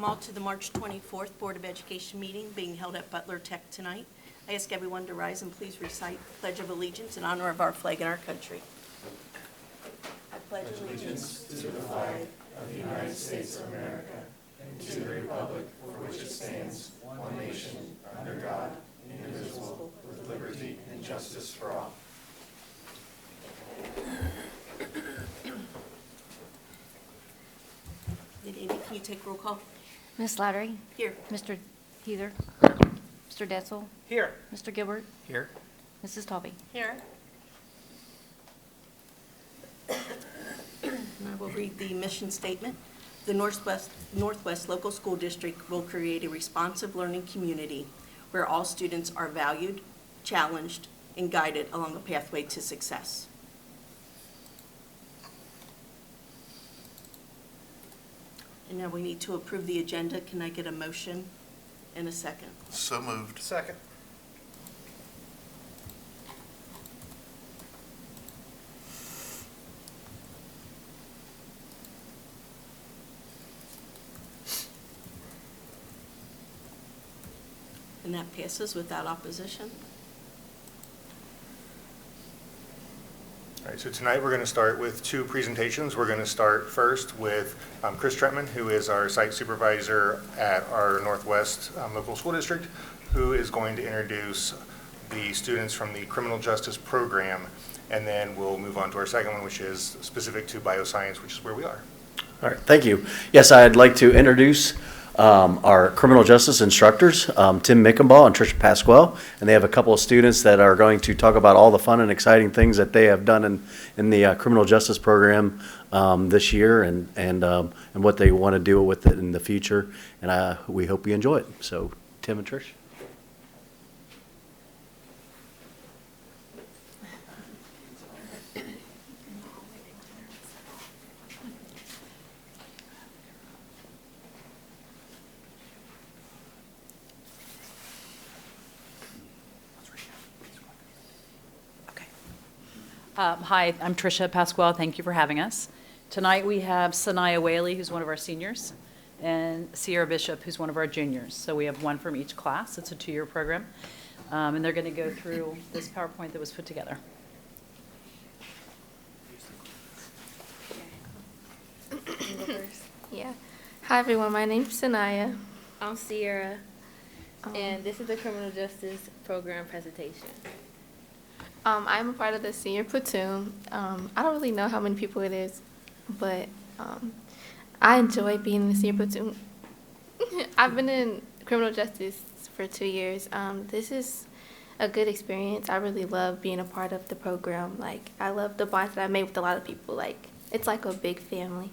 Welcome all to the March 24th Board of Education meeting being held at Butler Tech tonight. I ask everyone to rise and please recite the Pledge of Allegiance in honor of our flag and our country. I pledge allegiance to the flag of the United States of America and to the republic for which it stands, one nation, under God, indivisible, with liberty and justice for all. Amy, can you take roll call? Ms. Slattery? Here. Mr. Heather? Mr. Detzel? Here. Mr. Gilbert? Here. Mrs. Talby? Here. And I will read the mission statement. The Northwest Local School District will create a responsive learning community where all students are valued, challenged, and guided along a pathway to success. And now we need to approve the agenda. Can I get a motion and a second? So moved. Second. And that passes without opposition. All right, so tonight we're going to start with two presentations. We're going to start first with Chris Tretman, who is our site supervisor at our Northwest Local School District, who is going to introduce the students from the Criminal Justice Program, and then we'll move on to our second one, which is specific to bioscience, which is where we are. All right, thank you. Yes, I'd like to introduce our criminal justice instructors, Tim Mickenbaugh and Trisha Pasquale, and they have a couple of students that are going to talk about all the fun and exciting things that they have done in the criminal justice program this year and what they want to do with it in the future, and we hope you enjoy it. So, Tim and Trish. Hi, I'm Trisha Pasquale. Thank you for having us. Tonight we have Sanaya Whaley, who's one of our seniors, and Sierra Bishop, who's one of our juniors. So we have one from each class. It's a 2-year program. And they're going to go through this PowerPoint that was put together. Yeah. Hi, everyone. My name's Sanaya. I'm Sierra, and this is the Criminal Justice Program presentation. I'm a part of the senior platoon. I don't really know how many people it is, but I enjoy being in the senior platoon. I've been in criminal justice for 2 years. This is a good experience. I really love being a part of the program. Like, I love the bonds that I made with a lot of people. Like, it's like a big family.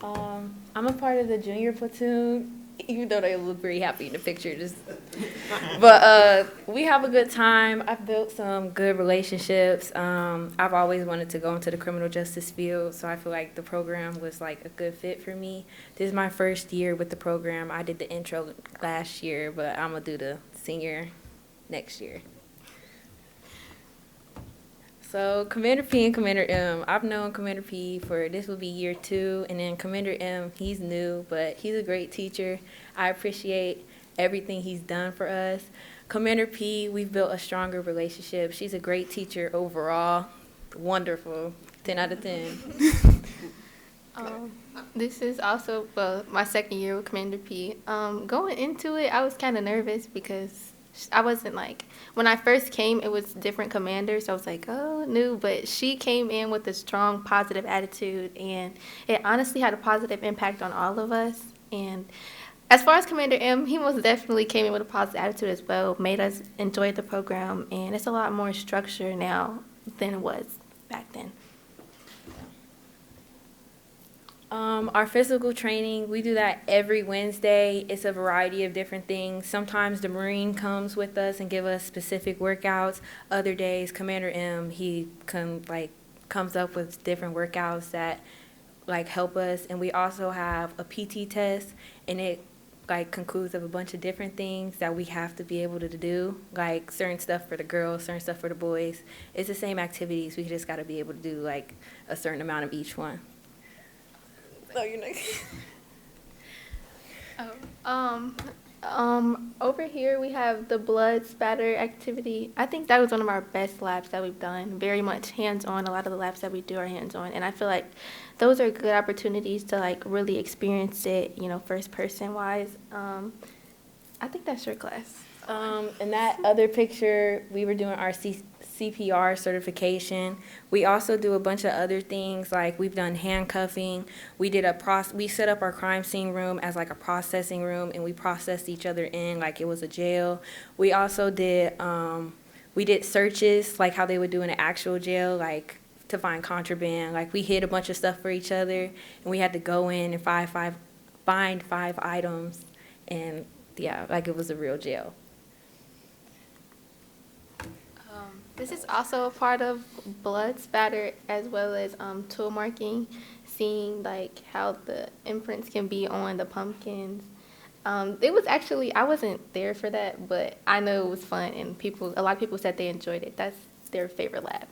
I'm a part of the junior platoon, even though they look very happy in the picture. But we have a good time. I've built some good relationships. I've always wanted to go into the criminal justice field, so I feel like the program was like a good fit for me. This is my first year with the program. I did the intro last year, but I'm going to do the senior next year. So Commander P and Commander M, I've known Commander P for, this will be year 2, and then Commander M, he's new, but he's a great teacher. I appreciate everything he's done for us. Commander P, we've built a stronger relationship. She's a great teacher overall. Wonderful. 10 out of 10. This is also my second year with Commander P. Going into it, I was kind of nervous because I wasn't like, when I first came, it was different commanders. So I was like, oh, new. But she came in with a strong, positive attitude, and it honestly had a positive impact on all of us. And as far as Commander M, he most definitely came in with a positive attitude as well, made us enjoy the program, and it's a lot more structure now than it was back then. Our physical training, we do that every Wednesday. It's a variety of different things. Sometimes the Marine comes with us and give us specific workouts. Other days, Commander M, he comes up with different workouts that help us. And we also have a PT test, and it concludes of a bunch of different things that we have to be able to do, like certain stuff for the girls, certain stuff for the boys. It's the same activities. We just got to be able to do a certain amount of each one. No, you're not. Over here we have the blood spatter activity. I think that was one of our best labs that we've done. Very much hands-on. A lot of the labs that we do are hands-on, and I feel like those are good opportunities to like really experience it, you know, first person wise. I think that's your class. In that other picture, we were doing our CPR certification. We also do a bunch of other things, like we've done handcuffing. We set up our crime scene room as like a processing room, and we processed each other in like it was a jail. We also did searches, like how they would do in an actual jail, like to find contraband. Like we hid a bunch of stuff for each other, and we had to go in and find five items, and yeah, like it was a real jail. This is also a part of blood spatter as well as tool marking, seeing like how the imprints can be on the pumpkins. It was actually, I wasn't there for that, but I know it was fun, and a lot of people said they enjoyed it. That's their favorite lab.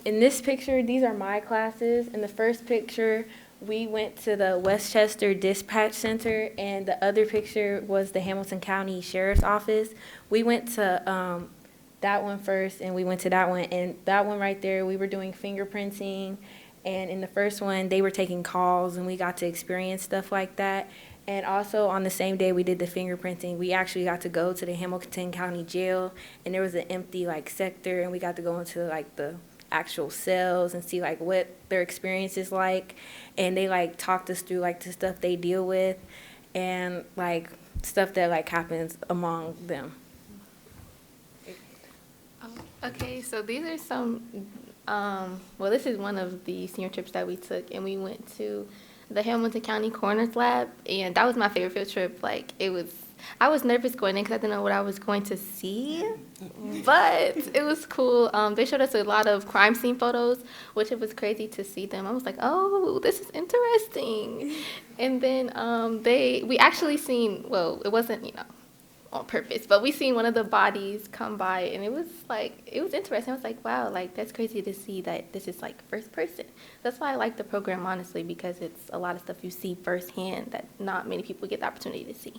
In this picture, these are my classes. In the first picture, we went to the Westchester Dispatch Center, and the other picture was the Hamilton County Sheriff's Office. We went to that one first, and we went to that one. And that one right there, we were doing fingerprinting. And in the first one, they were taking calls, and we got to experience stuff like that. And also on the same day we did the fingerprinting, we actually got to go to the Hamilton County Jail, and there was an empty like sector, and we got to go into like the actual cells and see like what their experience is like, and they like talked us through like the stuff they deal with and like stuff that like happens among them. Okay, so these are some, well, this is one of the senior trips that we took, and we went to the Hamilton County Coroner's Lab, and that was my favorite field trip. Like, I was nervous going in because I didn't know what I was going to see, but it was cool. They showed us a lot of crime scene photos, which it was crazy to see them. I was like, oh, this is interesting. And then we actually seen, well, it wasn't, you know, on purpose, but we seen one of the bodies come by, and it was interesting. I was like, wow, like that's crazy to see that this is like first person. That's why I like the program, honestly, because it's a lot of stuff you see firsthand that not many people get the opportunity to see.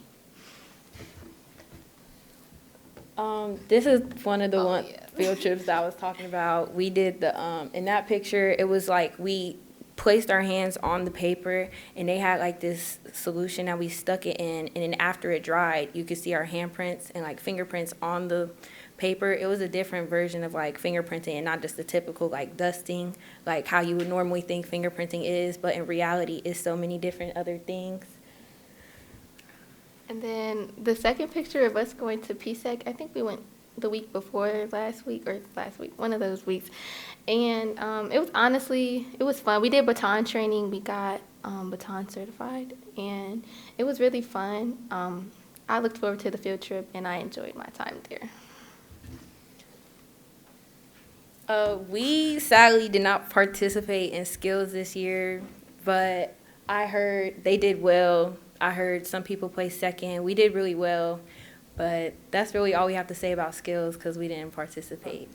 This is one of the Yeah. field trips that I was talking about. We did in that picture, it was like we placed our hands on the paper, and they had like this solution that we stuck it in, and then after it dried, you could see our handprints and like fingerprints on the paper. It was a different version of like fingerprinting, and not just the typical like dusting, like how you would normally think fingerprinting is, but in reality it's so many different other things. And then the second picture of us going to PSEC, I think we went the week before last week, one of those weeks. And it was fun. We did baton training. We got baton certified, and it was really fun. I looked forward to the field trip, and I enjoyed my time there. We sadly did not participate in skills this year, but I heard they did well. I heard some people placed second. We did really well, but that's really all we have to say about skills because we didn't participate.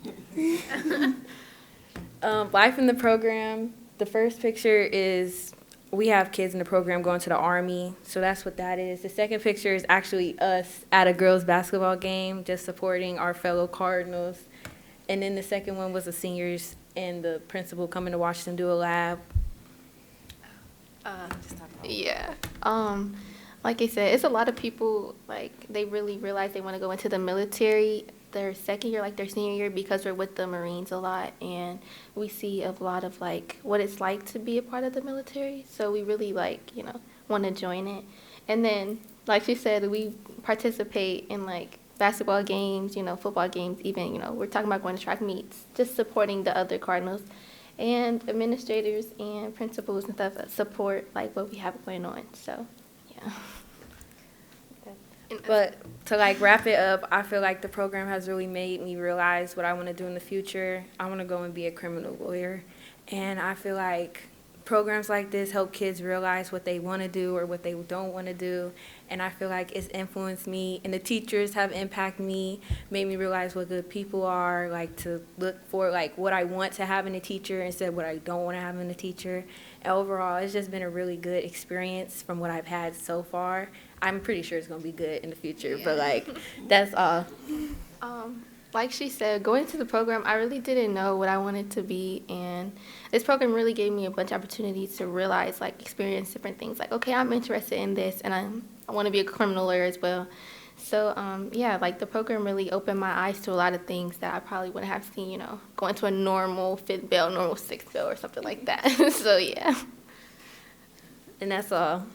Life in the program, the first picture is we have kids in the program going to the Army, so that's what that is. The second picture is actually us at a girls' basketball game, just supporting our fellow Cardinals. And then the second one was the seniors and the principal coming to watch them do a lab. Yeah. Like I said, it's a lot of people, like, they really realize they want to go into the military their second year, like their senior year, because we're with the Marines a lot, and we see a lot of, like, what it's like to be a part of the military. So we really, like, you know, want to join it. And then, like she said, we participate in, like, basketball games, you know, football games, even, you know, we're talking about going to track meets, just supporting the other Cardinals. And administrators and principals and stuff support like what we have going on. So, yeah. But to like wrap it up, I feel like the program has really made me realize what I want to do in the future. I want to go and be a criminal lawyer, and I feel like programs like this help kids realize what they want to do or what they don't want to do. And I feel like it's influenced me, and the teachers have impacted me, made me realize what good people are, like to look for like what I want to have in a teacher instead of what I don't want to have in a teacher. And overall, it's just been a really good experience from what I've had so far. I'm pretty sure it's going to be good in the future, but like, that's all. Like she said, going to the program, I really didn't know what I wanted to be, and this program really gave me a bunch of opportunities to realize, like, experience different things. Like, okay, I'm interested in this, and I want to be a criminal lawyer as well. So, yeah, like, the program really opened my eyes to a lot of things that I probably wouldn't have seen, you know, going to a normal 5th bell, normal 6th bell, or something like that. So, yeah. And that's all.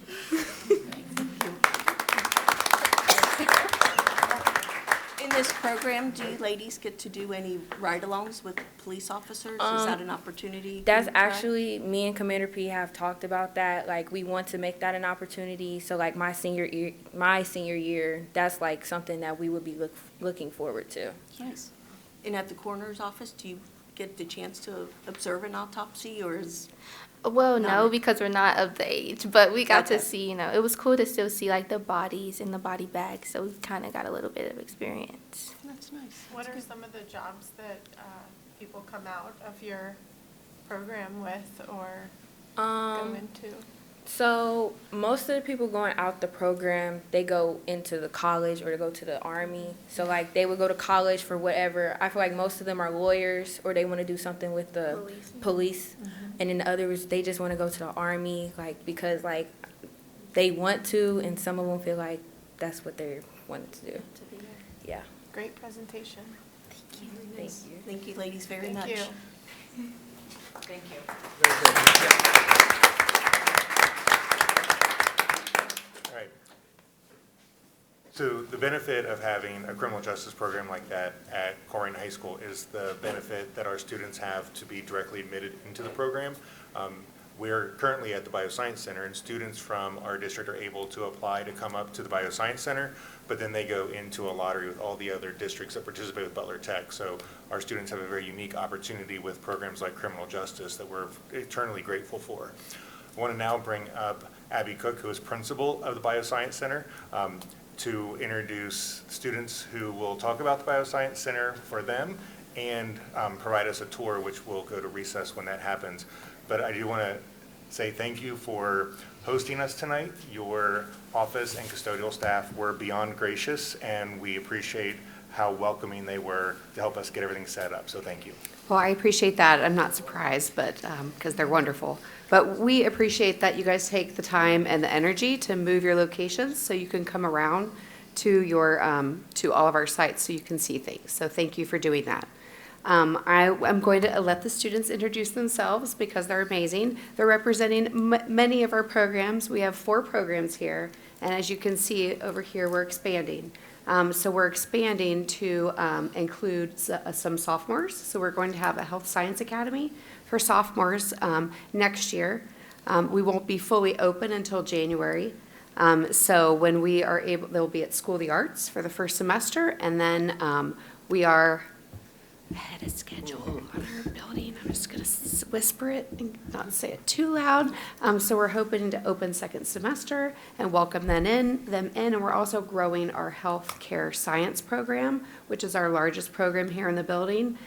In this program, do you ladies get to do any ride-alongs with police officers? Is that an opportunity? That's for you to try? actually, me and Commander P have talked about that. Like, we want to make that an opportunity. So, like, my senior year, that's like something that we would be looking forward to. Yes. And at the coroner's office, do you get the chance to observe an autopsy, or is? Well, no, No. because we're not of the age, but we got Okay. to see, you know, it was cool to still see, like, the bodies in the body bags, so we kind of got a little bit of experience. That's nice. What are some of the jobs that people come out of your program with or go into? So most of the people going out the program, they go into the college or they go to the Army. So like they would go to college for whatever. I feel like most of them are lawyers or they want to do something with the police. And then the others, they just want to go to the Army, like because like they want to, and some of them feel like that's what they wanted to do. Yeah. Great presentation. Thank you. Thank you, ladies, very much. Thank you. Thank you. All right. So the benefit of having a criminal justice program like that at Colerain High School is the benefit that our students have to be directly admitted into the program. We're currently at the Bioscience Center, and students from our district are able to apply to come up to the Bioscience Center, but then they go into a lottery with all the other districts that participate with Butler Tech. So our students have a very unique opportunity with programs like criminal justice that we're eternally grateful for. I want to now bring up Abby Cook, who is principal of the Bioscience Center, to introduce students who will talk about the Bioscience Center for them and provide us a tour, which will go to recess when that happens. But I do want to say thank you for hosting us tonight. Your office and custodial staff were beyond gracious, and we appreciate how welcoming they were to help us get everything set up. So thank you. Well, I appreciate that. I'm not surprised, but, because they're wonderful. But we appreciate that you guys take the time and the energy to move your locations so you can come around to your, to all of our sites so you can see things. So thank you for doing that. I am going to let the students introduce themselves because they're amazing. They're representing many of our programs. We have 4 programs here, and as you can see over here, we're expanding. So we're expanding to include some sophomores. So we're going to have a health science academy for sophomores next year. We won't be fully open until January. So when we are able, they'll be at School of the Arts for the first semester, and then we are ahead of schedule on our building. I'm just going to whisper it and not say it too loud. So we're hoping to open second semester and welcome them in, and we're also growing our healthcare science program, which is our largest program here in the building.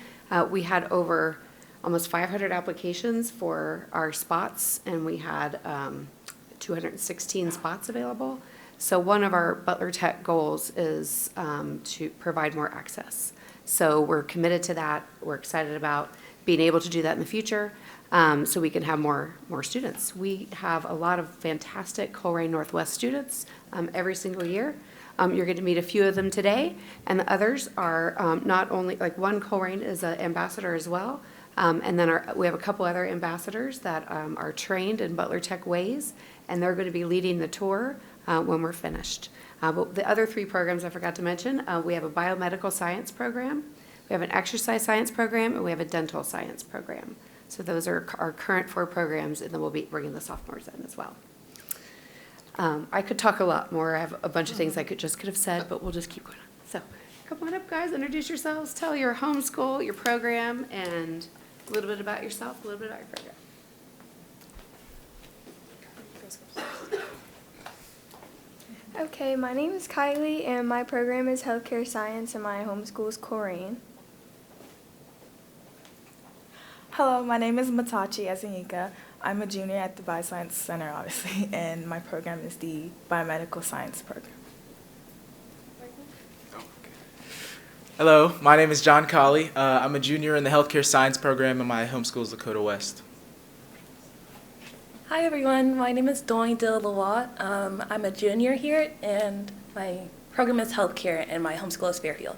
We had over almost 500 applications for our spots, and we had 216 spots available. So one of our Butler Tech goals is to provide more access. So we're committed to that. We're excited about being able to do that in the future, so we can have more students. We have a lot of fantastic Colerain Northwest students every single year. You're going to meet a few of them today, and the others are not only, like one Colerain is an ambassador as well, and then we have a couple other ambassadors that are trained in Butler Tech ways, and they're going to be leading the tour when we're finished. But the other 3 programs I forgot to mention, we have a biomedical science program, we have an exercise science program, and we have a dental science program. So those are our current 4 programs, and then we'll be bringing the sophomores in as well. I could talk a lot more. I have a bunch of things I could have said, but we'll just keep going on. So come on up, guys, introduce yourselves, tell your home school, your program, and a little bit about yourself, a little bit about your program. Let's go. Okay, my name is Kylie, and my program is Healthcare Science, and my homeschool is Corrine. Hello, my name is Matachi Ezenika. I'm a junior at the Bioscience Center, obviously, and my program is the Biomedical Science program. Hello, my name is John Colley. I'm a junior in the Healthcare Science program, and my homeschool is Lakota West. Hi everyone, my name is Dawn Dillawat. I'm a junior here and my program is healthcare and my homeschool is Fairfield.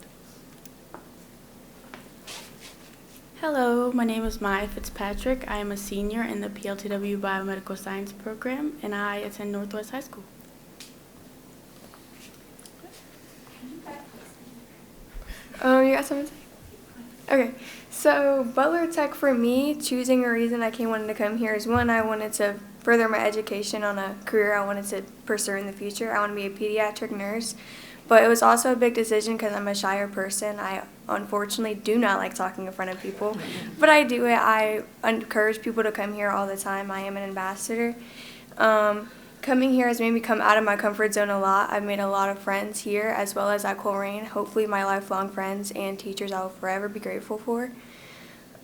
Hello, my name is Maya Fitzpatrick. I am a senior in the PLTW Biomedical Science program and I attend Northwest High School. You got something to say? Okay, so Butler Tech for me, choosing a reason I wanted to come here is one, I wanted to further my education on a career I wanted to pursue in the future. I want to be a pediatric nurse, but it was also a big decision because I'm a shyer person. I unfortunately do not like talking in front of people, but I do it. I encourage people to come here all the time. I am an ambassador. Coming here has made me come out of my comfort zone a lot. I've made a lot of friends here as well as at Coleraine. Hopefully my lifelong friends and teachers I will forever be grateful for.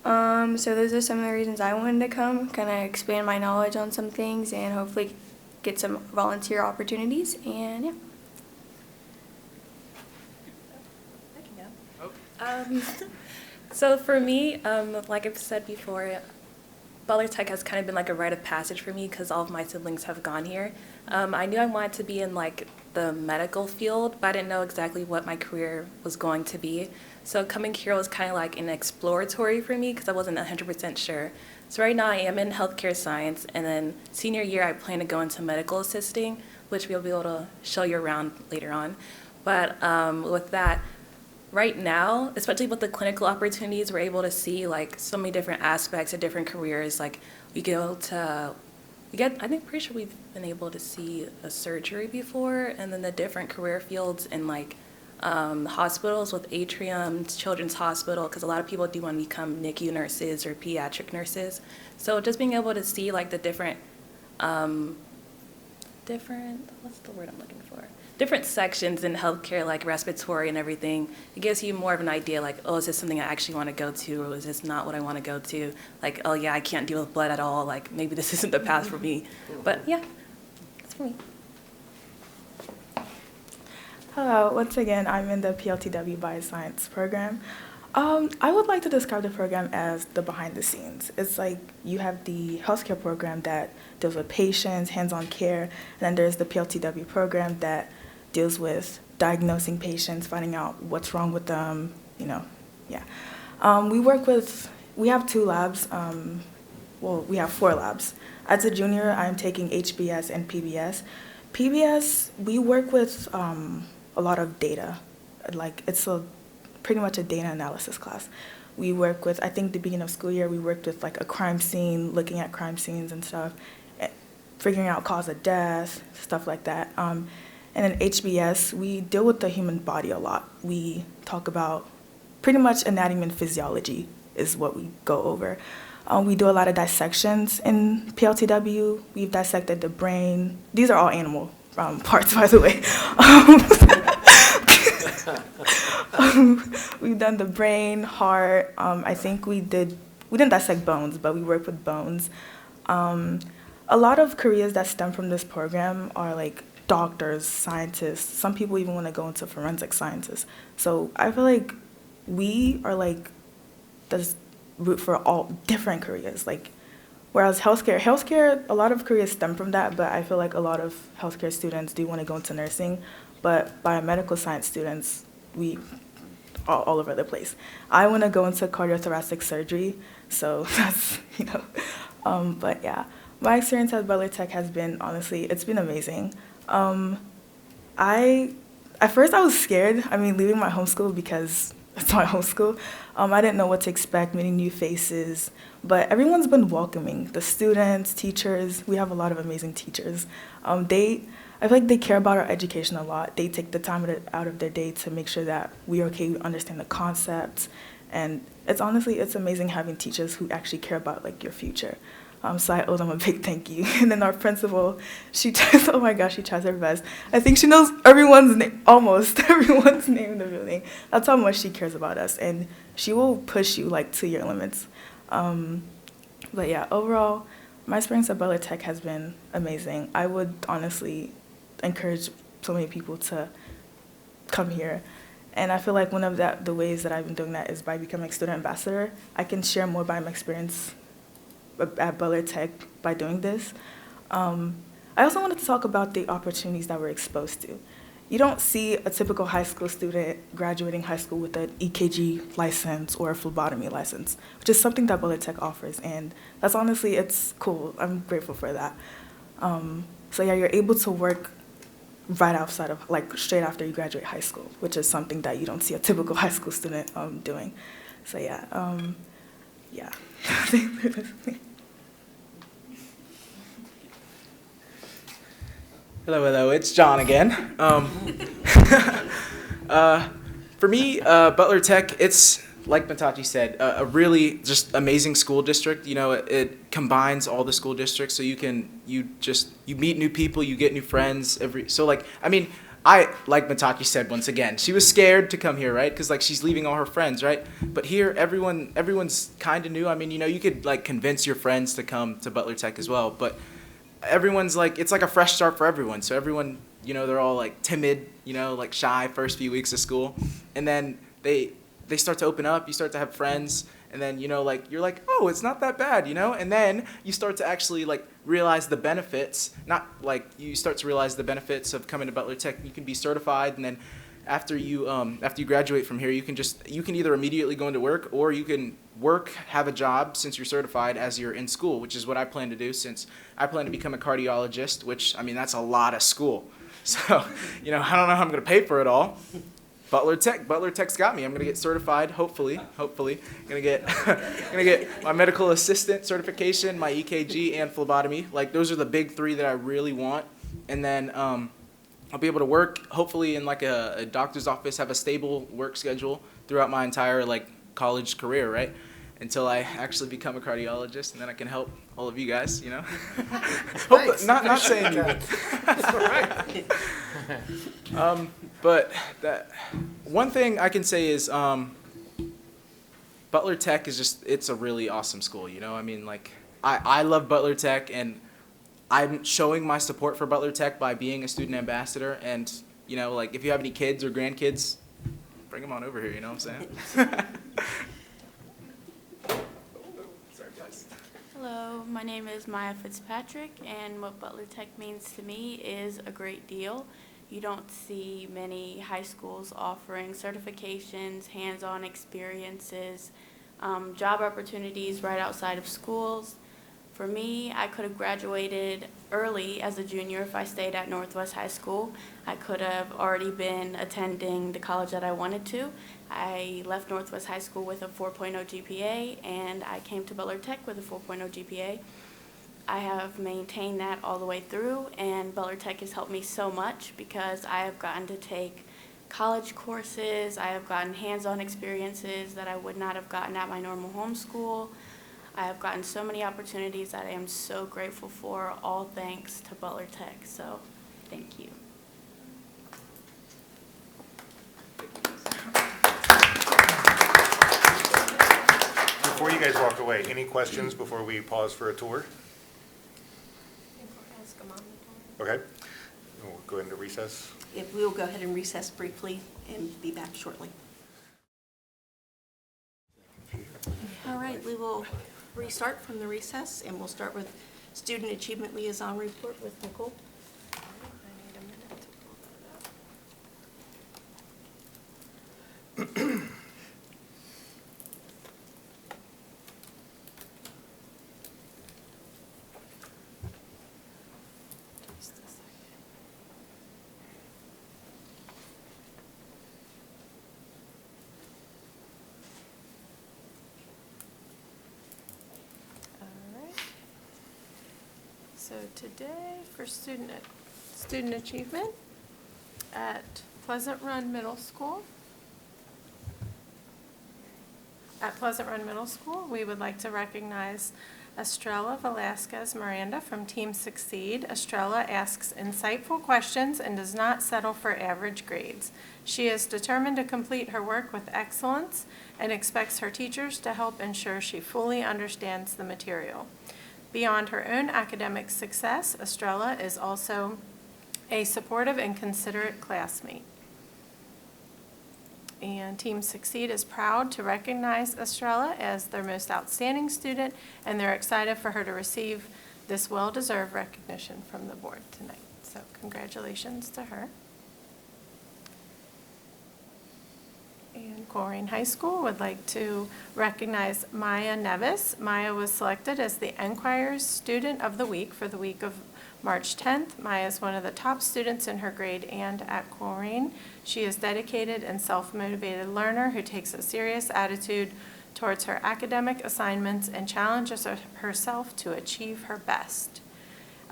So those are some of the reasons I wanted to come, kind of expand my knowledge on some things and hopefully get some volunteer opportunities, and yeah. So for me, like I've said before, Butler Tech has kind of been like a rite of passage for me because all of my siblings have gone here. I knew I wanted to be in like the medical field, but I didn't know exactly what my career was going to be. So coming here was kind of like an exploratory for me because I wasn't 100% sure. So right now I am in healthcare science, and then senior year I plan to go into medical assisting, which we'll be able to show you around later on. But with that, right now, especially with the clinical opportunities, we're able to see like so many different aspects of different careers. Like I think pretty sure we've been able to see a surgery before, and then the different career fields in like hospitals with Atrium, Children's Hospital, because a lot of people do want to become NICU nurses or pediatric nurses. So just being able to see like the different what's the word I'm looking for? Different sections in healthcare, like respiratory and everything, it gives you more of an idea, like, oh, is this something I actually want to go to, or is this not what I want to go to? Like, oh yeah, I can't deal with blood at all, like, maybe this isn't the path for me. But yeah, that's for me. Hello, once again, I'm in the PLTW Bioscience program. I would like to describe the program as the behind the scenes. It's like you have the healthcare program that deals with patients, hands-on care, and then there's the PLTW program that deals with diagnosing patients, finding out what's wrong with them, yeah. We have 2 labs, we have 4 labs. As a junior, I'm taking HBS and PBS. PBS, we work with a lot of data. Like, it's pretty much a data analysis class. We work with, I think the beginning of school year, we worked with like a crime scene, looking at crime scenes and stuff, figuring out cause of death, stuff like that. And in HBS, we deal with the human body a lot. We talk about pretty much anatomy and physiology is what we go over. We do a lot of dissections in PLTW. We've dissected the brain. These are all animal parts, by the way. We've done the brain, heart. I think we didn't dissect bones, but we work with bones. A lot of careers that stem from this program are like doctors, scientists. Some people even want to go into forensic sciences. So I feel like we are like this route for all different careers. Like, whereas healthcare, a lot of careers stem from that, but I feel like a lot of healthcare students do want to go into nursing, but biomedical science students, we are all over the place. I want to go into cardiothoracic surgery, so that's, but yeah. My experience at Butler Tech has been, honestly, it's been amazing. At first I was scared, leaving my home school because it's my home school. I didn't know what to expect, meeting new faces, but everyone's been welcoming. The students, teachers, we have a lot of amazing teachers. I feel like they care about our education a lot. They take the time out of their day to make sure that we understand the concepts, and it's amazing having teachers who actually care about like your future. So I owe them a big thank you. And then our principal, she tries, oh my gosh, she tries her best. I think she knows everyone's name, almost everyone's name in the building. That's how much she cares about us. And she will push you like to your limits. But yeah, overall, my experience at Butler Tech has been amazing. I would honestly encourage so many people to come here. And I feel like one of the ways that I've been doing that is by becoming student ambassador. I can share more about my experience at Butler Tech by doing this. I also wanted to talk about the opportunities that we're exposed to. You don't see a typical high school student graduating high school with an EKG license or a phlebotomy license, which is something that Butler Tech offers, and that's honestly, it's cool. I'm grateful for that. So yeah, you're able to work right outside of, like straight after you graduate high school, which is something that you don't see a typical high school student doing. So yeah, yeah. Hello, it's John again. For me, Butler Tech, it's, like Matachi said, a really just amazing school district. You know, it combines all the school districts, so you meet new people, you get new friends. Like Matachi said once again, she was scared to come here, right? Because like she's leaving all her friends, right? But here, everyone's kind of new. I mean, you know, you could like convince your friends to come to Butler Tech as well, but everyone's like, it's like a fresh start for everyone. So everyone, you know, they're all like timid, you know, like shy first few weeks of school, and then they start to open up. You start to have friends, and then, you know, like you're like, oh, it's not that bad, you know, and then you start to actually like realize the benefits. Not like you start to realize the benefits of coming to Butler Tech. You can be certified, and then after you graduate from here, you can either immediately go into work, or you can work, have a job since you're certified as you're in school, which is what I plan to do, since I plan to become a cardiologist, which, I mean, that's a lot of school. So, you know, I don't know how I'm going to pay for it all. Butler Tech's got me. I'm going to get certified, hopefully. Gonna get my medical assistant certification, my EKG, and phlebotomy. Like, those are the big three that I really want. And then I'll be able to work, hopefully, in like a doctor's office, have a stable work schedule throughout my entire like college career, right? Until I actually become a cardiologist, and then I can help all of you guys, you know? Not saying you. That's all right. But that one thing I can say is Butler Tech is just, it's a really awesome school, you know? I mean, like, I love Butler Tech, and I'm showing my support for Butler Tech by being a student ambassador. And, you know, like, if you have any kids or grandkids, bring them on over here, you know what I'm saying? Hello, my name is Maya Fitzpatrick, and what Butler Tech means to me is a great deal. You don't see many high schools offering certifications, hands-on experiences, job opportunities right outside of schools. For me, I could have graduated early as a junior if I stayed at Northwest High School. I could have already been attending the college that I wanted to. I left Northwest High School with a 4.0 GPA, and I came to Butler Tech with a 4.0 GPA. I have maintained that all the way through, and Butler Tech has helped me so much because I have gotten to take college courses, I have gotten hands-on experiences that I would not have gotten at my normal home school. I have gotten so many opportunities that I am so grateful for, all thanks to Butler Tech, so thank you. Before you guys walk away, any questions before we pause for a tour? Okay, we'll go into recess. If we will go ahead and recess briefly and be back shortly. All right, we will restart from the recess, and we'll start with Student Achievement Liaison Report with Nicole. So today for student achievement at Pleasant Run Middle School, At Pleasant Run Middle School, we would like to recognize Estrella Velasquez Miranda from Team Succeed. Estrella asks insightful questions and does not settle for average grades. She is determined to complete her work with excellence and expects her teachers to help ensure she fully understands the material. Beyond her own academic success, Estrella is also a supportive and considerate classmate. And Team Succeed is proud to recognize Estrella as their most outstanding student, and they're excited for her to receive this well-deserved recognition from the board tonight. So congratulations to her. And Colerain High School would like to recognize Maya Nevis. Maya was selected as the Enquire's Student of the Week for the week of March 10th. Maya is one of the top students in her grade and at Colerain. She is dedicated and self-motivated learner who takes a serious attitude towards her academic assignments and challenges herself to achieve her best.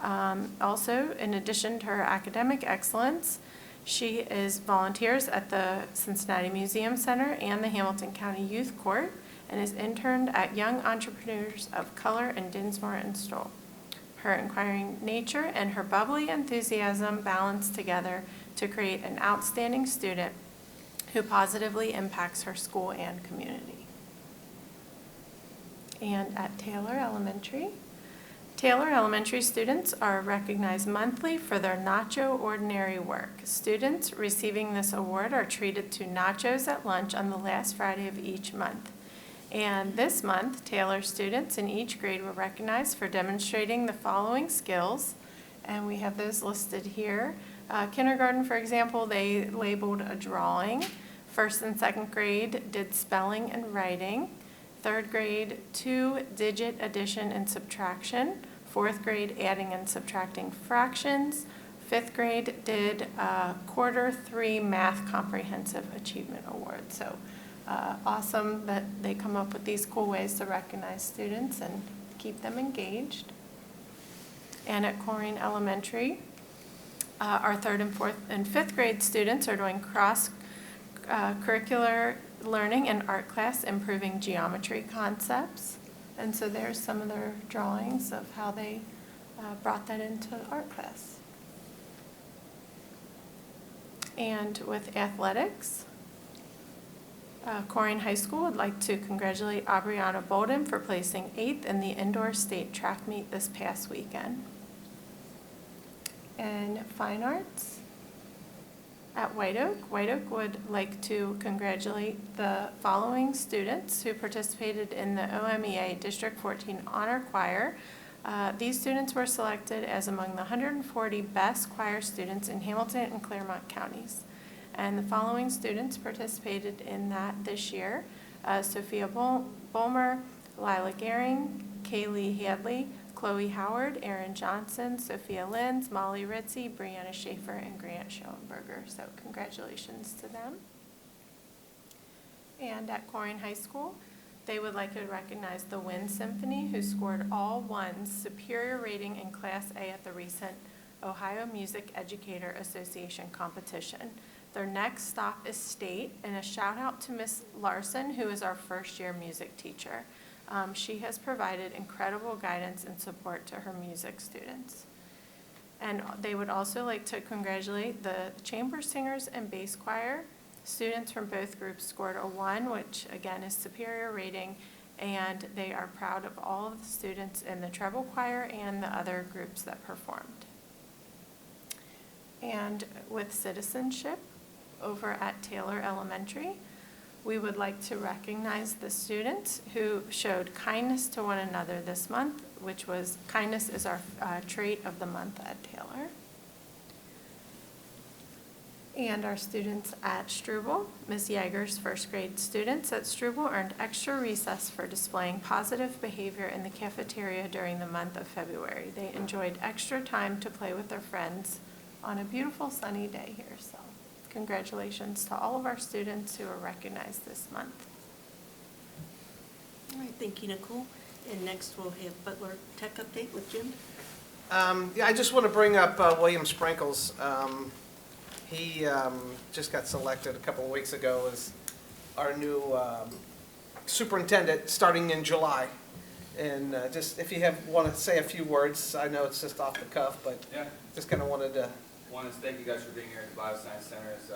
Also, in addition to her academic excellence, she volunteers at the Cincinnati Museum Center and the Hamilton County Youth Court and is interned at Young Entrepreneurs of Color in Dinsmore and Stoll. Her inquiring nature and her bubbly enthusiasm balance together to create an outstanding student who positively impacts her school and community. And at Taylor Elementary, Taylor Elementary students are recognized monthly for their Nacho Ordinary work. Students receiving this award are treated to nachos at lunch on the last Friday of each month. And this month, Taylor students in each grade were recognized for demonstrating the following skills, and we have those listed here. Kindergarten, for example, they labeled a drawing. First and second grade did spelling and writing. Third grade, 2-digit addition and subtraction. Fourth grade, adding and subtracting fractions. Fifth grade did quarter 3 math comprehensive achievement award. So awesome that they come up with these cool ways to recognize students and keep them engaged. And at Colerain Elementary, our 3rd and 4th and 5th grade students are doing cross-curricular learning in art class, improving geometry concepts. And so there's some of their drawings of how they brought that into art class. And with athletics, Colerain High School would like to congratulate Aubriana Bolden for placing 8th in the indoor state track meet this past weekend. And fine arts, at White Oak would like to congratulate the following students who participated in the OMEA District 14 Honor Choir. These students were selected as among the 140 best choir students in Hamilton and Claremont counties. And the following students participated in that this year: Sophia Bulmer, Lila Gehring, Kaylee Hadley, Chloe Howard, Erin Johnson, Sophia Lenz, Molly Ritzy, Brianna Schaefer, and Grant Schoenberger. So congratulations to them. And at Colerain High School, they would like to recognize the Wind Symphony, who scored all 1s, superior rating in Class A at the recent Ohio Music Educator Association competition. Their next stop is state, and a shout out to Miss Larson, who is our first-year music teacher. She has provided incredible guidance and support to her music students. And they would also like to congratulate the chamber singers and bass choir. Students from both groups scored a 1, which again is superior rating, and they are proud of all of the students in the treble choir and the other groups that performed. And with citizenship, over at Taylor Elementary, we would like to recognize the students who showed kindness to one another this month, which was kindness is our trait of the month at Taylor. And our students at Struble, Ms. Yeager's first grade students at Struble earned extra recess for displaying positive behavior in the cafeteria during the month of February. They enjoyed extra time to play with their friends on a beautiful sunny day here. So congratulations to all of our students who are recognized this month. All right, thank you, Nicole. And next we'll have Butler Tech Update with Jim. Yeah, I just want to bring up William Sprinkles. He just got selected a couple of weeks ago as our new superintendent starting in July. And just if you want to say a few words, I know it's just off the cuff, but Yeah. just kind of wanted to. One is thank you guys for being here at the Bioscience Center. It's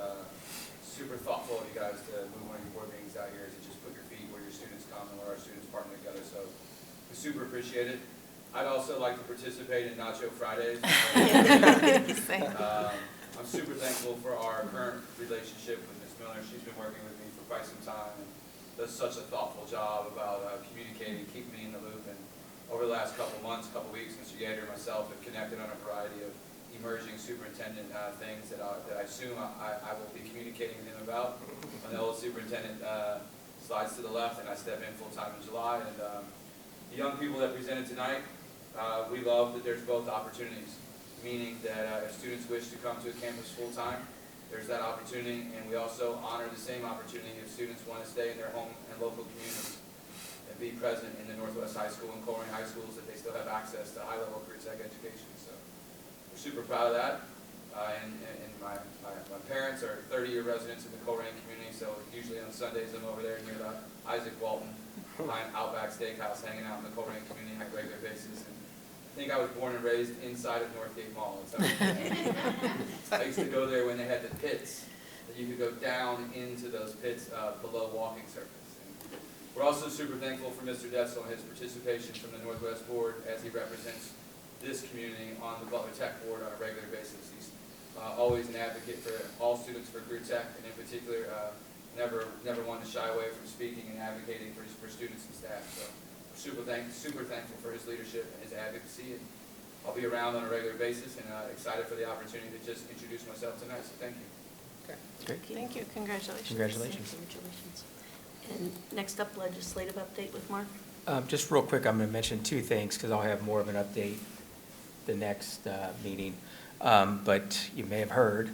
super thoughtful of you guys to move one of your board meetings out here to just put your feet where your students come and where our students partner together. So we super appreciate it. I'd also like to participate in Nacho Fridays. I'm super thankful for our current relationship with Ms. Miller. She's been working with me for quite some time and does such a thoughtful job about communicating, keeping me in the loop. And over the last couple weeks, Mr. Yater and myself have connected on a variety of emerging superintendent things that I assume I will be communicating with him about. When the old superintendent slides to the left and I step in full-time in July. And the young people that presented tonight, we love that there's both opportunities, meaning that if students wish to come to a campus full-time, there's that opportunity, and we also honor the same opportunity if students want to stay in their home and local communities and be present in the Northwest High School and Colerain High Schools, that they still have access to high-level career tech education. So we're super proud of that. And my parents are 30-year residents in the Colerain community, so usually on Sundays I'm over there near the Isaac Walton behind Outback Steakhouse, hanging out in the Colerain community on a regular basis. And I think I was born and raised inside of Northgate Mall. I used to go there when they had the pits, that you could go down into those pits below walking surface. And we're also super thankful for Mr. Detzel and his participation from the Northwest Board as he represents this community on the Butler Tech Board on a regular basis. He's always an advocate for all students for career tech, and in particular, never one to shy away from speaking and advocating for students and staff. So we're super thankful for his leadership and his advocacy, and I'll be around on a regular basis and excited for the opportunity to just introduce myself tonight, so thank you. Great. Thank you. Congratulations. Congratulations. Congratulations. And next up, legislative update with Mark. Just real quick, I'm going to mention two things because I'll have more of an update the next meeting. But you may have heard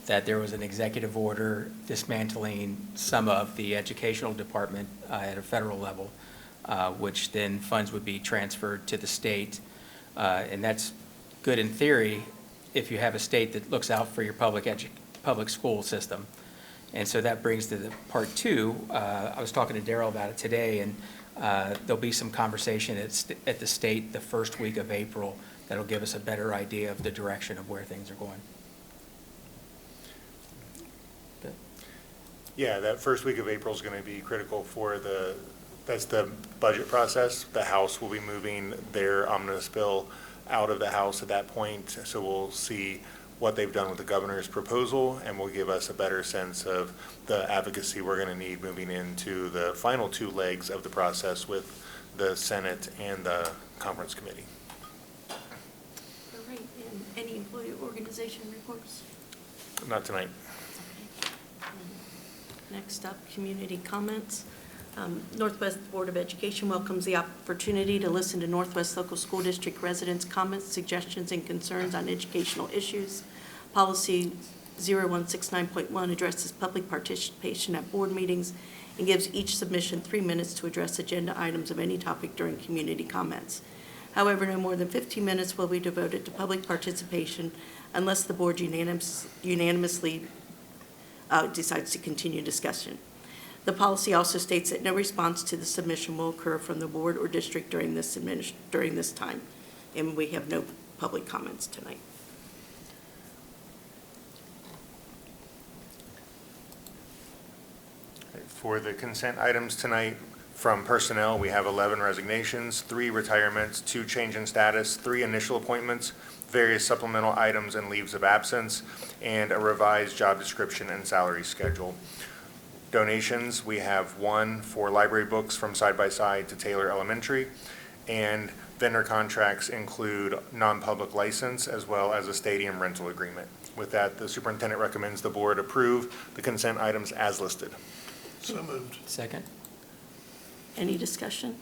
that there was an executive order dismantling some of the educational department at a federal level, which then funds would be transferred to the state. And that's good in theory if you have a state that looks out for your public school system. And so that brings to the part two. I was talking to Daryl about it today, and there'll be some conversation at the state the first week of April that'll give us a better idea of the direction of where things are going. Good. Yeah, that first week of April is going to be critical for that's the budget process. The House will be moving their omnibus bill out of the House at that point, so we'll see what they've done with the governor's proposal, and will give us a better sense of the advocacy we're going to need moving into the final two legs of the process with the Senate and the Conference Committee. All right, and any employee organization reports? Not tonight. Next up, community comments. Northwest Board of Education welcomes the opportunity to listen to Northwest Local School District residents' comments, suggestions, and concerns on educational issues. Policy 0169.1 addresses public participation at board meetings and gives each submission 3 minutes to address agenda items of any topic during community comments. However, no more than 15 minutes will be devoted to public participation unless the board unanimously decides to continue discussion. The policy also states that no response to the submission will occur from the board or district during this time, and we have no public comments tonight. For the consent items tonight, from personnel, we have 11 resignations, 3 retirements, 2 change in status, 3 initial appointments, various supplemental items and leaves of absence, and a revised job description and salary schedule. Donations, we have 1 for library books from Side by Side to Taylor Elementary, and vendor contracts include non-public license as well as a stadium rental agreement. With that, the superintendent recommends the board approve the consent items as listed. So moved. Second. Any discussion?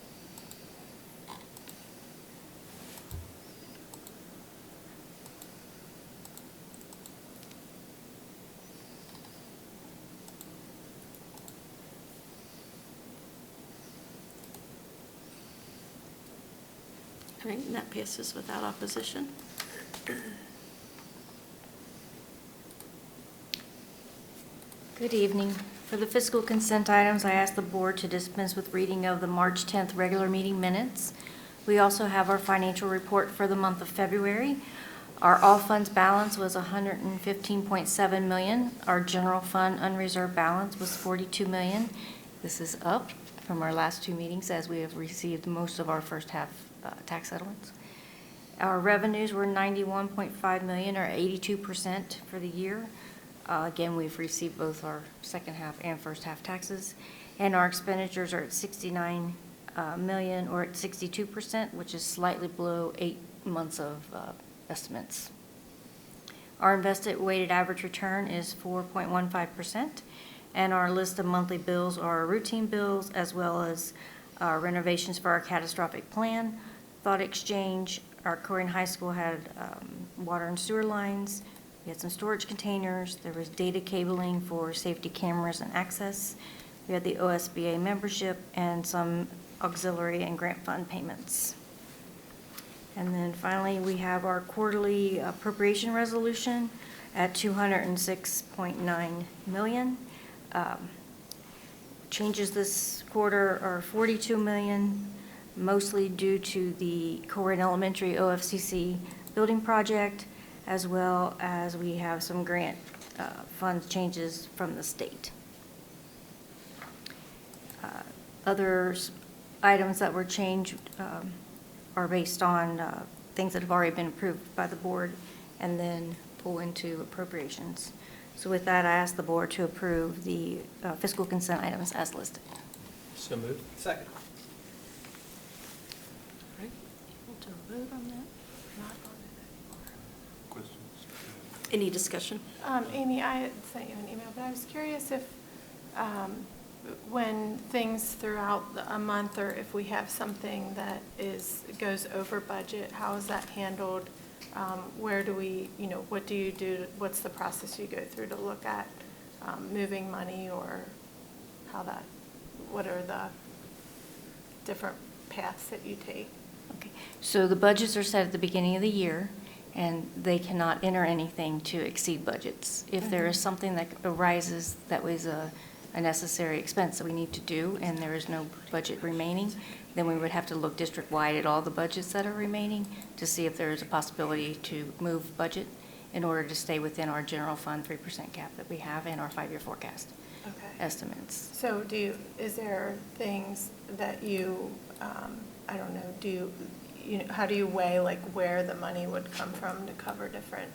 All right, and that passes without opposition. Good evening. For the fiscal consent items, I ask the board to dispense with reading of the March 10th regular meeting minutes. We also have our financial report for the month of February. Our all funds balance was $115.7 million. Our general fund unreserved balance was $42 million. This is up from our last two meetings as we have received most of our first half tax settlements. Our revenues were $91.5 million, or 82% for the year. Again, we've received both our second half and first half taxes. And our expenditures are at $69 million, or at 62%, which is slightly below 8 months of estimates. Our invested weighted average return is 4.15%, and our list of monthly bills are routine bills as well as renovations for our catastrophic plan, Thought Exchange. Our Corrigan High School had water and sewer lines. We had some storage containers. There was data cabling for safety cameras and access. We had the OSBA membership and some auxiliary and grant fund payments. And then finally, we have our quarterly appropriation resolution at $206.9 million. Changes this quarter are $42 million, mostly due to the Corrigan Elementary OFCC building project, as well as we have some grant fund changes from the state. Other items that were changed are based on things that have already been approved by the board and then pull into appropriations. So with that, I ask the board to approve the fiscal consent items as listed. So moved. Second. To vote on that? Any discussion? Amy, I had sent you an email, but I was curious if, when things throughout a month, or if we have something that goes over budget, how is that handled? Where do we, what do you do? What's the process you go through to look at moving money, or what are the different paths that you take? Okay, so the budgets are set at the beginning of the year, and they cannot enter anything to exceed budgets. If there is something that arises that was a necessary expense that we need to do, and there is no budget remaining, then we would have to look district-wide at all the budgets that are remaining to see if there is a possibility to move budget in order to stay within our general fund 3% cap that we have in our 5-year forecast estimates. So is there things that you, I don't know, how do you weigh like where the money would come from to cover different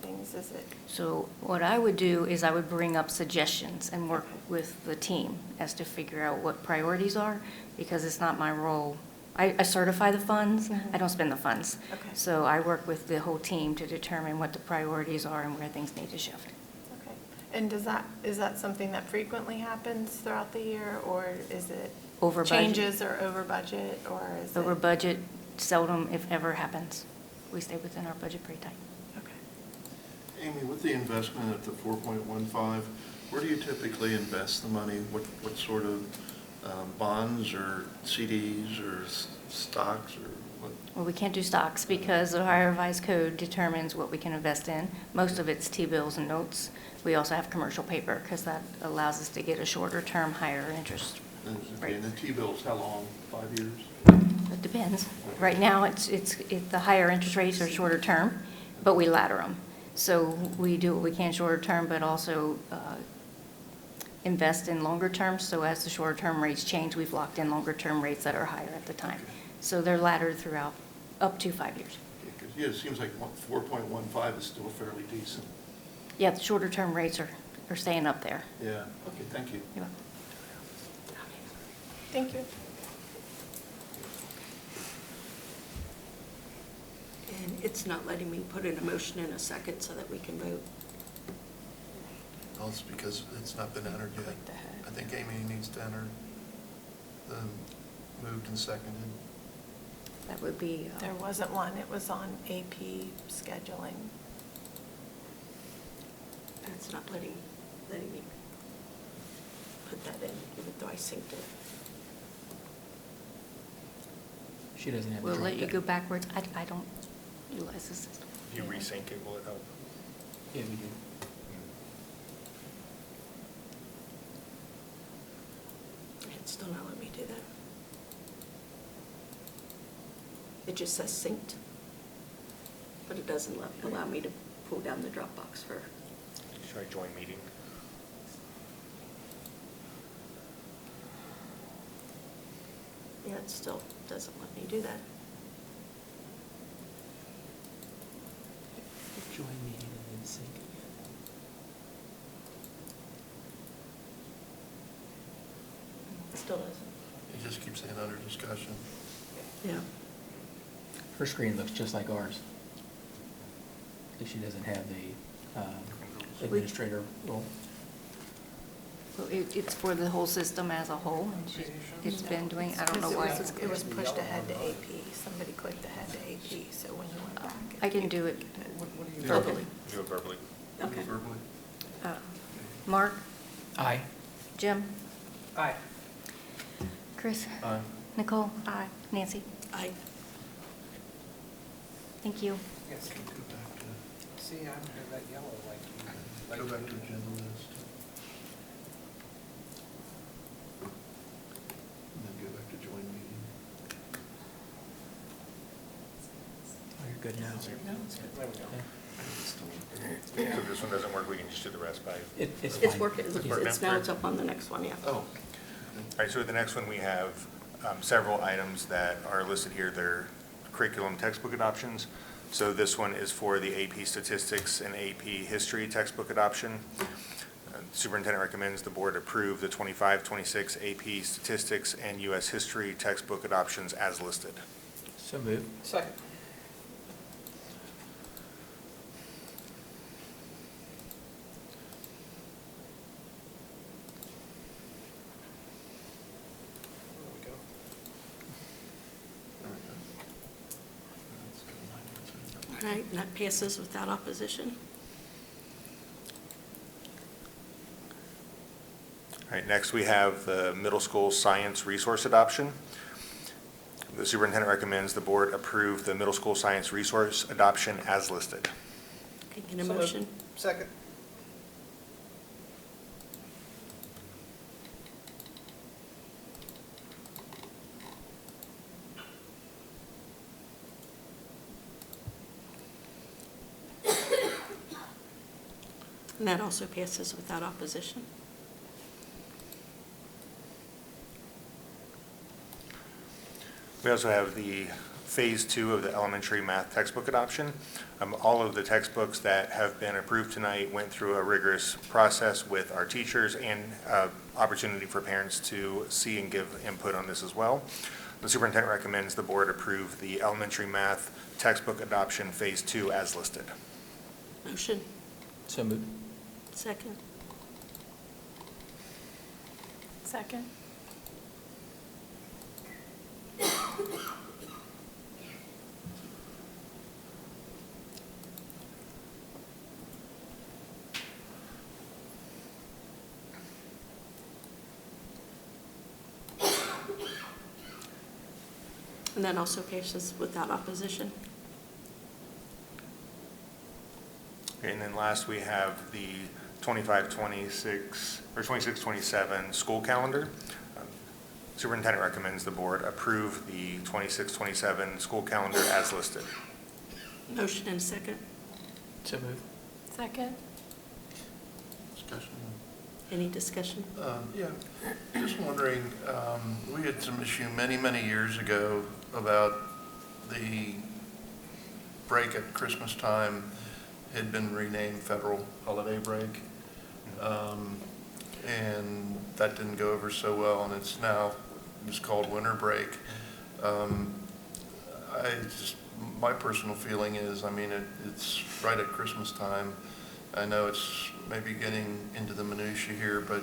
things? Is it? So what I would do is I would bring up suggestions and work with the team as to figure out what priorities are, because it's not my role. I certify the funds, I don't spend the funds. Okay. So I work with the whole team to determine what the priorities are and where things need to shift. Okay. And is that something that frequently happens throughout the year, or is it Over budget. changes or over budget, or is Over it? budget seldom, if ever, happens. We stay within our budget pretty tight. Amy, with the investment at the 4.15, where do you typically invest the money? What sort of bonds or CDs or stocks or what? Well, we can't do stocks because the Ohio Revised Code determines what we can invest in. Most of it's T-bills and notes. We also have commercial paper because that allows us to get a shorter term, higher interest rate. And the T-bills, how long? 5 years? It depends. Right now, the higher interest rates are shorter term, but we ladder them. So we do what we can shorter term, but also invest in longer term. So as the shorter term rates change, we've locked in longer term rates that are higher at the time. So they're laddered throughout up to 5 years. Yeah, it seems like 4.15 is still fairly decent. Yeah, the shorter term rates are staying up there. Yeah, okay, thank you. You're welcome. Thank you. And it's not letting me put in a motion in a second so that we can vote. Well, it's because it's not been entered yet. I think Amy needs to enter the moved and seconded. That would be. There wasn't one. It was on AP scheduling. It's not letting me put that in, even though I synced it. She doesn't have. We'll let you go backwards. I don't utilize the system. If you resync it, will it help? Yeah, we do. It just says synced. But it doesn't allow me to pull down the Dropbox for, Should I join meeting? yeah, it still doesn't let me do that. Join meeting and then sync again. It still doesn't. You just keep saying under discussion. Yeah. Her screen looks just like ours. If she doesn't have the administrator role. Well, it's for the whole system as a whole, and it's been doing, I don't know why. It was pushed ahead to AP. Somebody clicked ahead to AP, so when you went back. I can do it. Verbally. Do it verbally. Okay. Verbally? Mark? Aye. Jim? Aye. Chris? Aye. Nicole? Aye. Nancy? Aye. Thank you. Yes. Go back to, See, I don't have that yellow like you. go back to agenda list. And then go back to join meeting. Oh, you're good now. There we go. So if this one doesn't work, we can just do the rest by. It's It's fine. working, It's working it's now? now, it's up on the next one, yeah. Oh. All right, so the next one, we have several items that are listed here. They're curriculum textbook adoptions. So this one is for the AP Statistics and AP History textbook adoption. Superintendent recommends the board approve the 25-26 AP Statistics and U.S. History textbook adoptions as listed. So moved. Second. There we go. All right, and that passes without opposition. All right, next we have the middle school science resource adoption. The superintendent recommends the board approve the middle school science resource adoption as listed. Okay, get a So moved. motion? Second. And that also passes without opposition. We also have the Phase 2 of the elementary math textbook adoption. All of the textbooks that have been approved tonight went through a rigorous process with our teachers and opportunity for parents to see and give input on this as well. The superintendent recommends the board approve the elementary math textbook adoption Phase 2 as listed. Motion? So moved. Second? Second. And that also passes without opposition. Okay, and then last, we have the 25-26, or 26-27 school calendar. Superintendent recommends the board approve the 26-27 school calendar as listed. Motion and second? So moved. Second. Discussion. Any discussion? Yeah, just wondering, we had some issue many, many years ago about the break at Christmas time had been renamed federal holiday break. And that didn't go over so well, and it's now just called winter break. My personal feeling is, I mean, it's right at Christmas time. I know it's maybe getting into the minutia here, but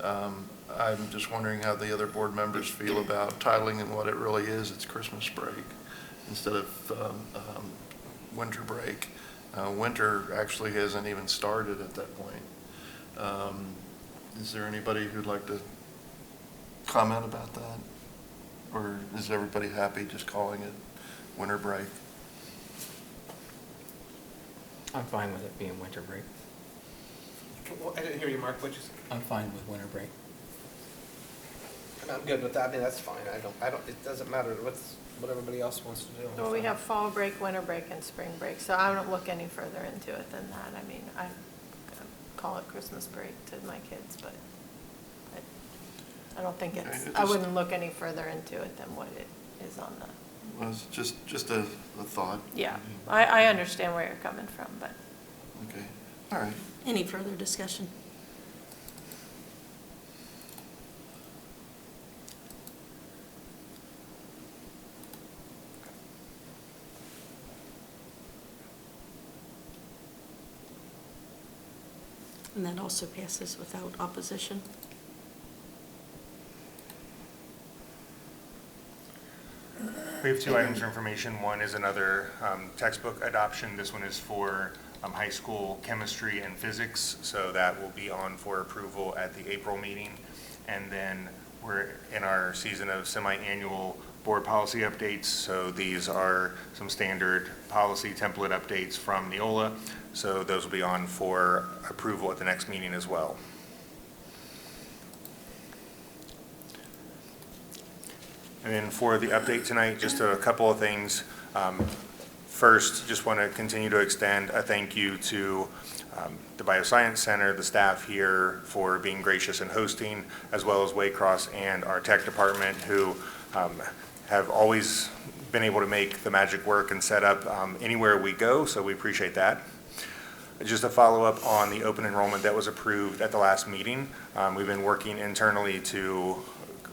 I'm just wondering how the other board members feel about titling and what it really is. It's Christmas break instead of winter break. Winter actually hasn't even started at that point. Is there anybody who'd like to comment about that? Or is everybody happy just calling it winter break? I'm fine with it being winter break. Well, I didn't hear you, Mark. What'd you say? I'm fine with winter break. I'm good with that. I mean, that's fine. I don't, it doesn't matter. what everybody else wants to do. Well, we have fall break, winter break, and spring break, so I don't look any further into it than that. I mean, I call it Christmas break to my kids, but I don't think it's, I wouldn't look any further into it than what it is on the. Well, it's just a thought. Yeah, I understand where you're coming from, but. Okay, all right. Any further discussion? And that also passes without opposition. We have two items of information. One is another textbook adoption. This one is for high school chemistry and physics, so that will be on for approval at the April meeting. And then we're in our season of semi-annual board policy updates, so these are some standard policy template updates from Neola, so those will be on for approval at the next meeting as well. And then for the update tonight, just a couple of things. First, just want to continue to extend a thank you to the Bioscience Center, the staff here for being gracious in hosting, as well as Waycross and our tech department who have always been able to make the magic work and set up anywhere we go, so we appreciate that. Just a follow-up on the open enrollment that was approved at the last meeting. We've been working internally to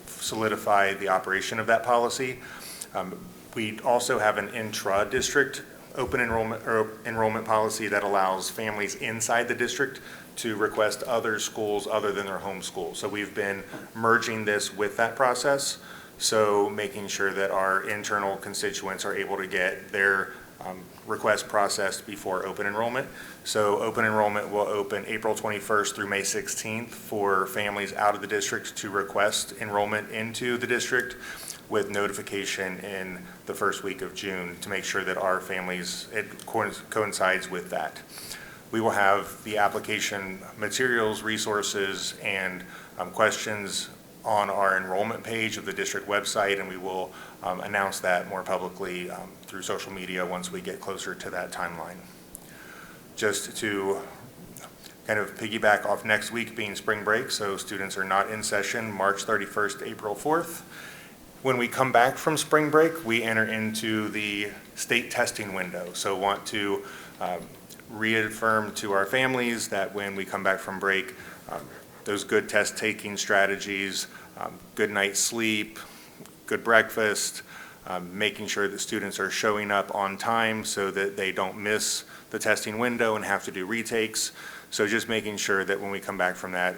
solidify the operation of that policy. We also have an intra-district open enrollment or enrollment policy that allows families inside the district to request other schools other than their home school. So we've been merging this with that process, so making sure that our internal constituents are able to get their request processed before open enrollment. So open enrollment will open April 21st through May 16th for families out of the district to request enrollment into the district, with notification in the first week of June to make sure that our families, it coincides with that. We will have the application materials, resources, and questions on our enrollment page of the district website, and we will announce that more publicly through social media once we get closer to that timeline. Just to kind of piggyback off next week being spring break, so students are not in session March 31st, April 4th. When we come back from spring break, we enter into the state testing window. So want to reaffirm to our families that when we come back from break, those good test taking strategies, good night's sleep, good breakfast, making sure that students are showing up on time so that they don't miss the testing window and have to do retakes. So just making sure that when we come back from that,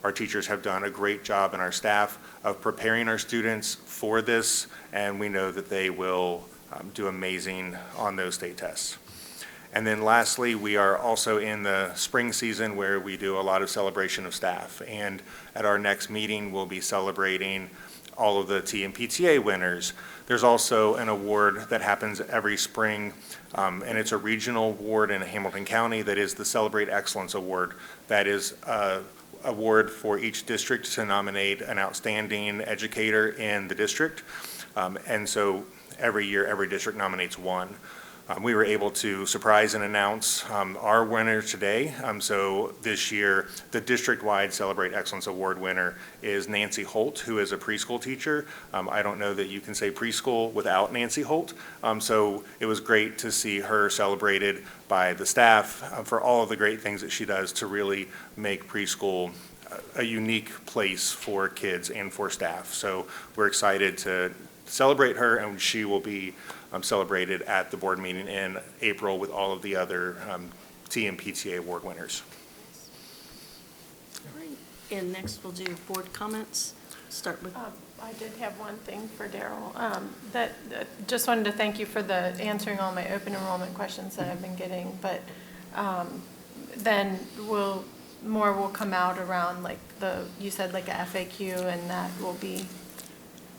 our teachers have done a great job, and our staff of preparing our students for this, and we know that they will do amazing on those state tests. And then lastly, we are also in the spring season where we do a lot of celebration of staff. And at our next meeting, we'll be celebrating all of the TMPTA winners. There's also an award that happens every spring, and it's a regional award in Hamilton County that is the Celebrate Excellence Award. That is an award for each district to nominate an outstanding educator in the district. And so every year, every district nominates one. We were able to surprise and announce our winner today. So this year, the district-wide Celebrate Excellence Award winner is Nancy Holt, who is a preschool teacher. I don't know that you can say preschool without Nancy Holt. So it was great to see her celebrated by the staff for all of the great things that she does to really make preschool a unique place for kids and for staff. So we're excited to celebrate her, and she will be celebrated at the board meeting in April with all of the other TMPTA award winners. All right, and next we'll do board comments. Start with. I did have one thing for Daryl. That just wanted to thank you for the answering all my open enrollment questions that I've been getting. But then more will come out around like you said like a FAQ, and that will be.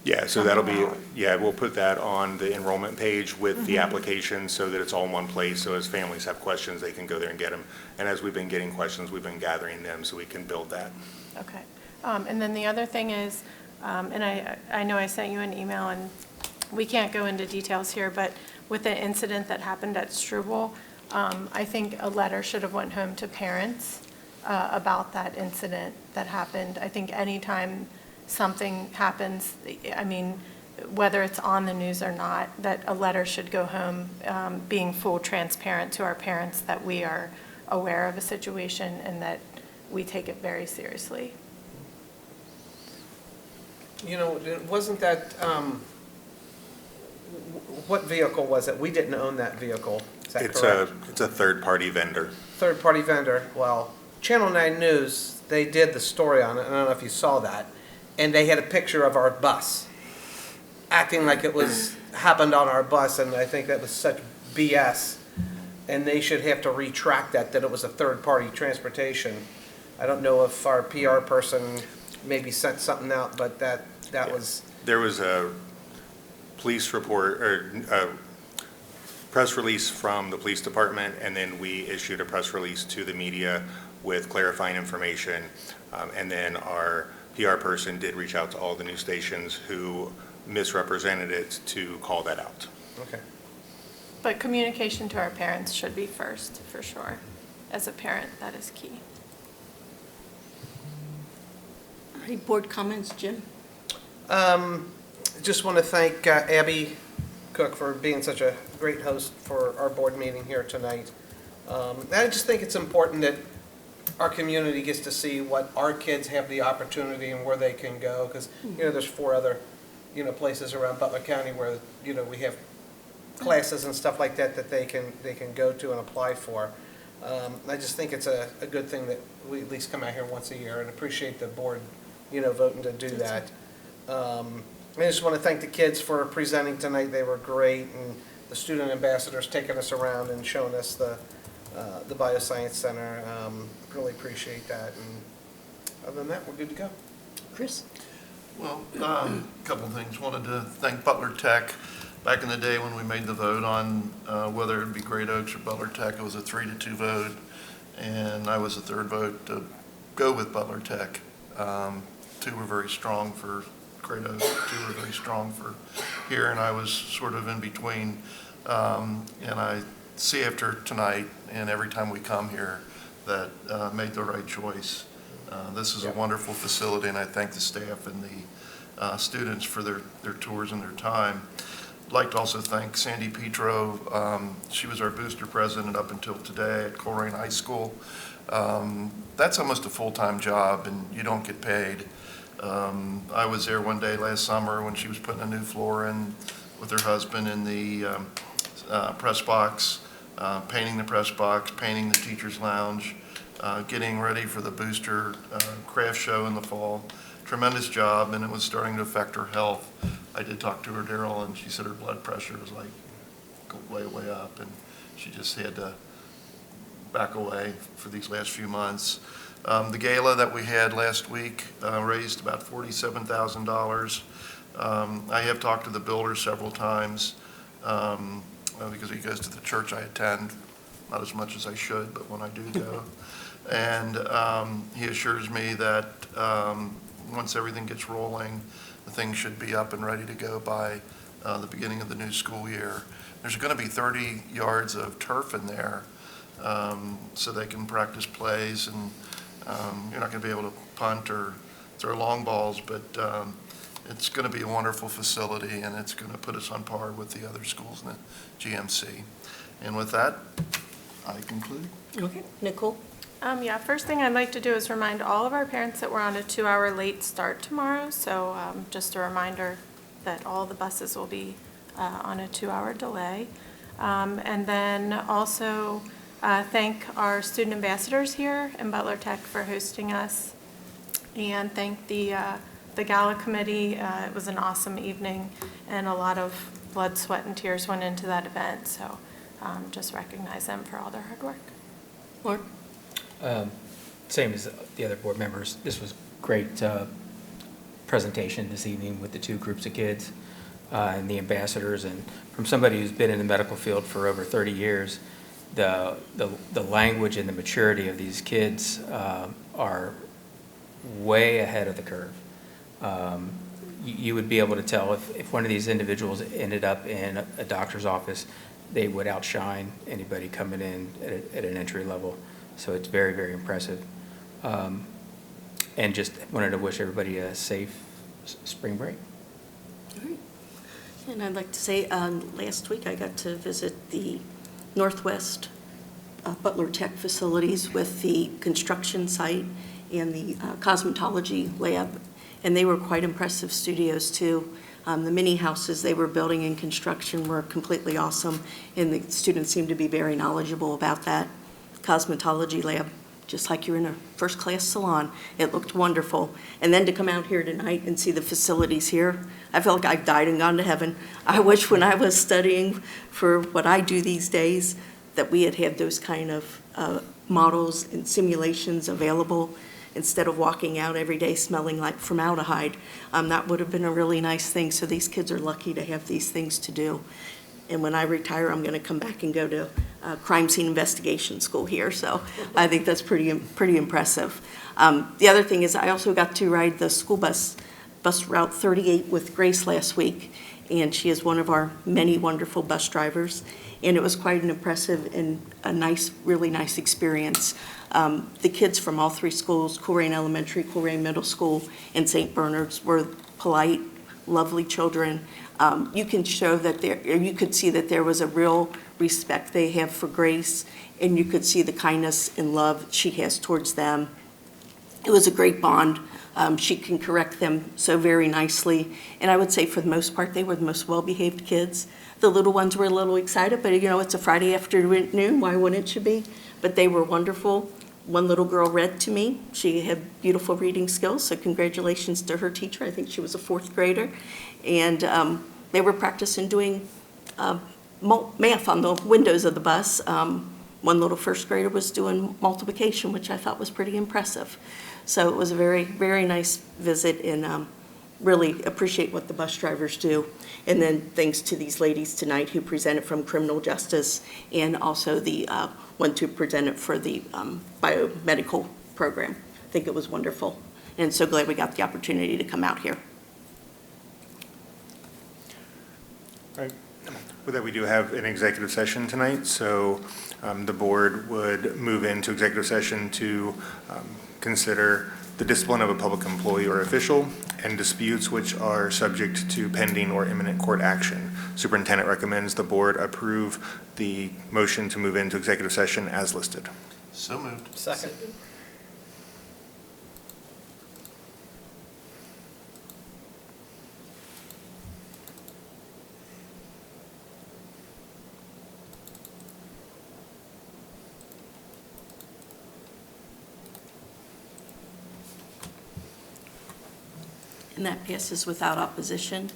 Yeah, so that'll be, we'll put that on the enrollment page with the application so that it's all in one place. So as families have questions, they can go there and get them. And as we've been getting questions, we've been gathering them so we can build that. Okay. And then the other thing is, and I know I sent you an email, and we can't go into details here, but with the incident that happened at Struble, I think a letter should have went home to parents about that incident that happened. I think anytime something happens, I mean, whether it's on the news or not, that a letter should go home, being full transparent to our parents that we are aware of a situation and that we take it very seriously. You know, wasn't that, what vehicle was it? We didn't own that vehicle, is that correct? It's a third-party vendor. Third-party vendor. Well, Channel 9 News, they did the story on it, I don't know if you saw that, and they had a picture of our bus, acting like it was happened on our bus, and I think that was such BS, and they should have to retract that it was a third-party transportation. I don't know if our PR person maybe sent something out, but that was... There was a police report, or a press release from the police department, and then we issued a press release to the media with clarifying information. And then our PR person did reach out to all the news stations who misrepresented it to call that out. Okay. But communication to our parents should be first, for sure. As a parent, that is key. Any board comments, Jim? Just want to thank Abby Cook for being such a great host for our board meeting here tonight. I just think it's important that our community gets to see what our kids have the opportunity and where they can go, because, you know, there's 4 other, you know, places around Butler County where, you know, we have classes and stuff like that that they can go to and apply for. I just think it's a good thing that we at least come out here once a year, and appreciate the board, you know, voting to do that. I just want to thank the kids for presenting tonight. They were great, and the student ambassadors taking us around and showing us the Bioscience Center. Really appreciate that. And other than that, we're good to go. Chris? Well, a couple of things. Wanted to thank Butler Tech. Back in the day when we made the vote on whether it'd be Great Oaks or Butler Tech, it was a 3-2 vote, and I was the third vote to go with Butler Tech. 2 were very strong for Great Oaks, 2 were very strong for here, and I was sort of in between. And I see after tonight and every time we come here that made the right choice. This is a wonderful facility, and I thank the staff and the students for their tours and their time. I'd like to also thank Sandy Petro. She was our booster president up until today at Coleraine High School. That's almost a full-time job, and you don't get paid. I was there one day last summer when she was putting a new floor in with her husband in the press box, painting the press box, painting the teacher's lounge, getting ready for the booster craft show in the fall. Tremendous job, and it was starting to affect her health. I did talk to her, Daryl, and she said her blood pressure was like way, way up, and she just had to back away for these last few months. The gala that we had last week raised about $47,000. I have talked to the builder several times because he goes to the church I attend, not as much as I should, but when I do go. And he assures me that once everything gets rolling, the thing should be up and ready to go by the beginning of the new school year. There's going to be 30 yards of turf in there so they can practice plays, and you're not going to be able to punt or throw long balls, but it's going to be a wonderful facility, and it's going to put us on par with the other schools in the GMC. And with that, I conclude. Okay. Nicole? Yeah, first thing I'd like to do is remind all of our parents that we're on a 2-hour late start tomorrow. So just a reminder that all the buses will be on a 2-hour delay. And then also thank our student ambassadors here in Butler Tech for hosting us. And thank the gala committee. It was an awesome evening, and a lot of blood, sweat, and tears went into that event. So just recognize them for all their hard work. Mark? Same as the other board members. This was great presentation this evening with the 2 groups of kids and the ambassadors. And from somebody who's been in the medical field for over 30 years, the language and the maturity of these kids are way ahead of the curve. you would be able to tell if one of these individuals ended up in a doctor's office, they would outshine anybody coming in at an entry level. So it's very, very impressive. And just wanted to wish everybody a safe spring break. All right. And I'd like to say, last week I got to visit the Northwest Butler Tech facilities with the construction site and the cosmetology lab, and they were quite impressive studios too. The mini houses they were building in construction were completely awesome, and the students seemed to be very knowledgeable about that. Cosmetology lab, just like you're in a first-class salon. It looked wonderful. And then to come out here tonight and see the facilities here, I felt like I've died and gone to heaven. I wish when I was studying for what I do these days that we had had those kind of models and simulations available instead of walking out every day smelling like formaldehyde. That would have been a really nice thing. So these kids are lucky to have these things to do. And when I retire, I'm going to come back and go to crime scene investigation school here. So I think that's pretty impressive. The other thing is I also got to ride the school bus Route 38 with Grace last week. And she is one of our many wonderful bus drivers. And it was quite an impressive and a nice, really nice experience. The kids from all three schools, Colerain Elementary, Colerain Middle School, and St. Bernard's, were polite, lovely children. You can show that you could see that there was a real respect they have for Grace, and you could see the kindness and love she has towards them. It was a great bond. She can correct them so very nicely, and I would say for the most part they were the most well-behaved kids. The little ones were a little excited, but it's a Friday afternoon, why wouldn't you be? But they were wonderful. One little girl read to me. She had beautiful reading skills, so congratulations to her teacher. I think she was a 4th grader. And they were practicing doing math on the windows of the bus. One little 1st grader was doing multiplication, which I thought was pretty impressive. So it was a very, very nice visit, and really appreciate what the bus drivers do. And then thanks to these ladies tonight who presented from criminal justice, and also the one who presented for the biomedical program. I think it was wonderful, and so glad we got the opportunity to come out here. All right. With that, we do have an executive session tonight, so the board would move into executive session to consider the discipline of a public employee or official and disputes which are subject to pending or imminent court action. Superintendent recommends the board approve the motion to move into executive session as listed. So moved. Second. And that passes without opposition.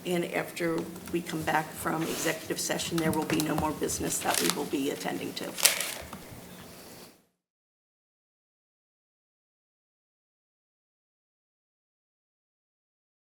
And after we come back from executive session, there will be no more business that we will be attending to.